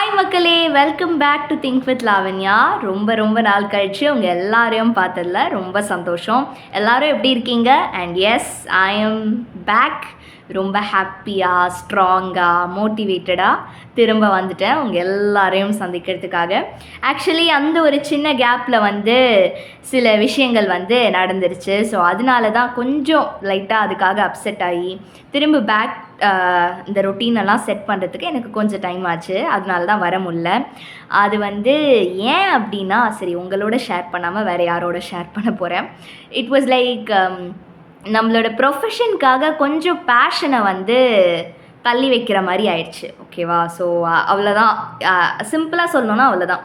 Hi மக்களே, welcome back to think with Lavanya. ரொம்ப நாள் கழிச்சு உங்கள் எல்லாரையும் பார்த்ததில் ரொம்ப சந்தோஷம். எல்லாரும் எப்படி இருக்கீங்க? And yes, I am back. ரொம்ப ஹாப்பியாக, ஸ்ட்ராங்காக, மோட்டிவேட்டடாக திரும்ப வந்துட்டேன் உங்கள் எல்லாரையும் சந்திக்கிறதுக்காக. ஆக்சுவலி அந்த ஒரு சின்ன கேப்பில் சில விஷயங்கள் நடந்துருச்சு. ஸோ அதனால தான் கொஞ்சம் லைட்டாக அதுக்காக அப்செட் ஆகி திரும்ப பேக் இந்த ரொட்டீனெல்லாம் செட் பண்ணுறதுக்கு எனக்கு கொஞ்சம் டைம் ஆச்சு. அதனால தான் வர முடியல. அது ஏன் அப்படின்னா, சரி உங்களோட ஷேர் பண்ணாமல் வேறு யாரோட ஷேர் பண்ண போகிறேன். இட் வாஸ் லைக் நம்மளோட ப்ரொஃபஷனுக்காக கொஞ்சம் பேஷனை தள்ளி வைக்கிற மாதிரி ஆயிடுச்சு. ஓகேவா? ஸோ அவ்வளோதான். சிம்பிளாக சொல்லணுன்னா அவ்வளோதான்.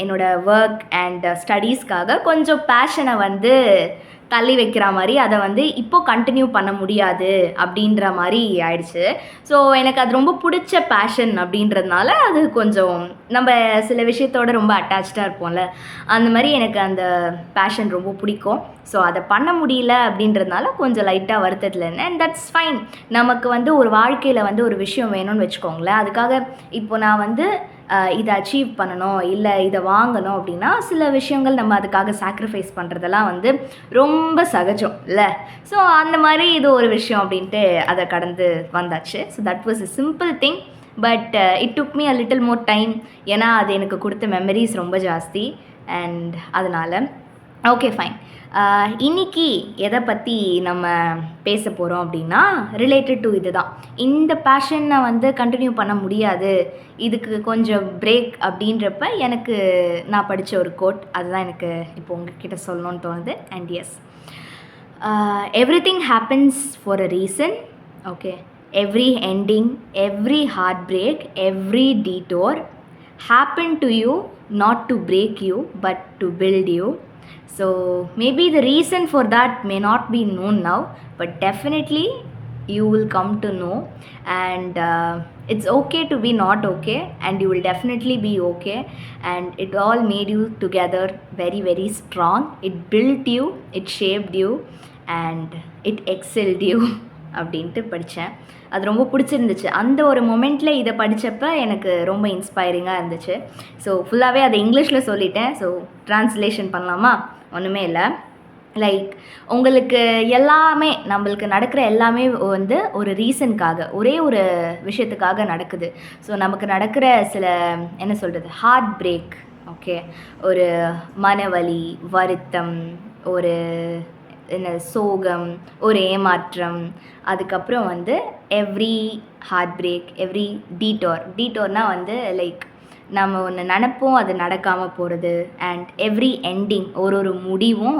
என்னோடய ஒர்க் அண்ட் ஸ்டடீஸ்க்காக கொஞ்சம் பேஷனை தள்ளி வைக்கிற மாதிரி அதை இப்போது கண்டினியூ பண்ண முடியாது அப்படின்ற மாதிரி ஆயிடுச்சு. ஸோ எனக்கு அது ரொம்ப பிடிச்ச பேஷன் அப்படின்றதுனால அது கொஞ்சம் நம்ம சில விஷயத்தோட ரொம்ப அட்டாச்சாக இருப்போம்ல, அந்த மாதிரி எனக்கு அந்த பேஷன் ரொம்ப பிடிக்கும். ஸோ அதை பண்ண முடியல அப்படின்றதுனால கொஞ்சம் லைட்டாக வருத்தத்தில் இருந்தேன். And that's fine. நமக்கு ஒரு வாழ்க்கையில் ஒரு விஷயம் வேணும்னு வச்சுக்கோங்களேன். அதுக்காக இப்போ நான் இதை அச்சீவ் பண்ணணும், இல்லை இதை வாங்கணும் அப்படின்னா சில விஷயங்கள் நம்ம அதுக்காக சாக்ரிஃபைஸ் பண்ணுறதெல்லாம் ரொம்ப சகஜம் இல்லை? ஸோ அந்த மாதிரி இது ஒரு விஷயம் அப்படின்ட்டு அதை கடந்து வந்தாச்சு. So that was a simple thing. But it took me a little more time. ஏன்னா அது எனக்கு கொடுத்த மெமரிஸ் ரொம்ப ஜாஸ்தி. அண்ட் அதனால் ஓகே ஃபைன். இன்றைக்கி எதை பற்றி நம்ம பேச போகிறோம் அப்படின்னா, ரிலேட்டட் டு இது தான். இந்த பேஷனை கண்டினியூ பண்ண முடியாது, இதுக்கு கொஞ்சம் பிரேக் அப்படின்றப்ப நான் படித்த ஒரு கோட், அதுதான் எனக்கு இப்போ உங்ககிட்ட சொல்லணும்னு தோணுது. And yes, everything happens for a reason. Okay, every ending, every heart break, every detour happen to you not to break you but to build you. So maybe the reason for that may not be known now, but definitely you will come to know. And it's okay to be not okay, and you will definitely be okay. And it all made you together very strong. It built you, it shaped you, and it excelled you அப்படின்ட்டு படித்தேன். அது ரொம்ப பிடிச்சிருந்துச்சு. அந்த ஒரு மொமெண்ட்டில் இதை படித்தப்ப எனக்கு ரொம்ப இன்ஸ்பைரிங்காக இருந்துச்சு. ஸோ ஃபுல்லாகவே அதை இங்கிலீஷில் சொல்லிட்டேன். ஸோ ட்ரான்ஸ்லேஷன் பண்ணலாமா? ஒன்றுமே இல்லை. லைக் உங்களுக்கு எல்லாமே, நம்மளுக்கு நடக்கிற எல்லாமே ஒரு ரீசனுக்காக, ஒரே ஒரு விஷயத்துக்காக நடக்குது. ஸோ நமக்கு நடக்கிற சில என்ன சொல்கிறது, ஹார்ட் பிரேக், ஓகே, ஒரு மனவலி, வருத்தம், ஒரு சோகம், ஒரு ஏமாற்றம், அதுக்கப்புறம் எவ்ரி ஹார்ட் பிரேக், எவ்ரி டீட்டோர்னால் லைக் நம்ம ஒன்று நினைப்போம், அது நடக்காமல் போகிறது. அண்ட் எவ்ரி எண்டிங், ஒரு முடிவும்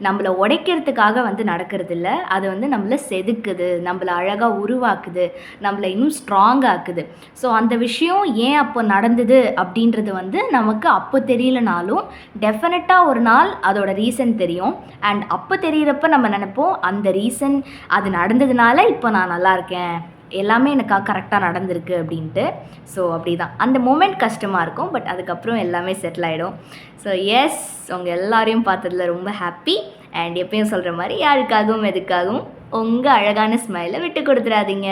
நம்மளை உடைக்கிறதுக்காக நடக்கிறது இல்லை. அது நம்மளை செதுக்குது, நம்மளை அழகாக உருவாக்குது, நம்மளை இன்னும் ஸ்ட்ராங்காக்குது. ஸோ அந்த விஷயம் ஏன் அப்போ நடந்தது அப்படின்றது நமக்கு அப்போ தெரியலனாலும் டெஃபினட்டாக ஒரு நாள் அதோட ரீசன் தெரியும். அண்ட் அப்போ தெரிகிறப்ப நம்ம நினைப்போம், அந்த ரீசன் அது நடந்ததுனால இப்போ நான் நல்லா இருக்கேன், எல்லாமே எனக்காக கரெக்டாக நடந்திருக்கு அப்படின்ட்டு. ஸோ அப்படி தான் அந்த மொமெண்ட் கஷ்டமாக இருக்கும், பட் அதுக்கப்புறம் எல்லாமே செட்டில் ஆகிடும். ஸோ எஸ், உங்கள் எல்லாரையும் பார்த்ததில் ரொம்ப ஹாப்பி. அண்ட் எப்பயும் சொல்கிற மாதிரி, யாருக்காகவும் எதுக்காகவும் உங்கள் அழகான ஸ்மைலை விட்டு கொடுத்துடாதீங்க.